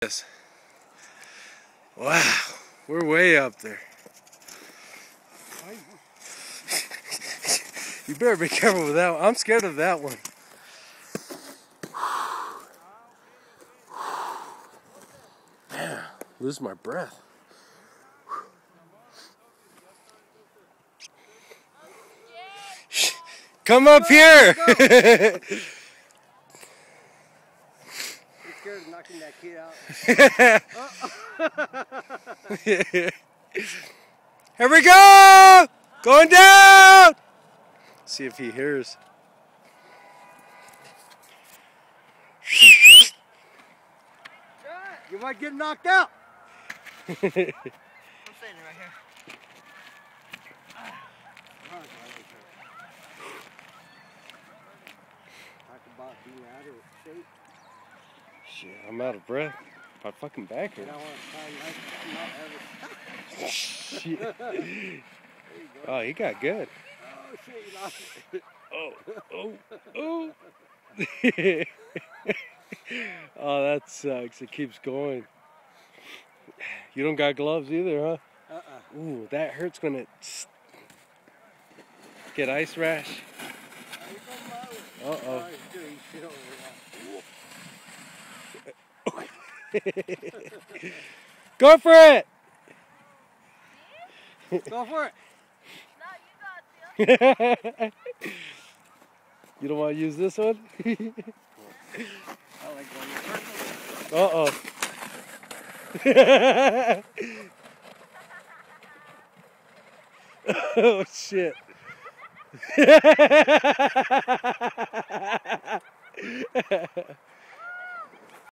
This. Wow, we're way up there. You better be careful with that one. I'm scared of that one. Man, lose my breath. Come up here! You're scared of knocking that kid out. Here we go! Going down! See if he hears. You might get knocked out. I'm standing right here. Talk about being out of shape. Shit, I'm out of breath. My fucking back hurts. Shit. Oh, he got good. Oh shit, you lost it. Oh. Oh, that sucks. It keeps going. You don't got gloves either, huh? Ooh, that hurts when it get ice rash. Uh-oh. Go for it! Go for it! You don't want to use this one? I like going first. Uh-oh. Oh, shit.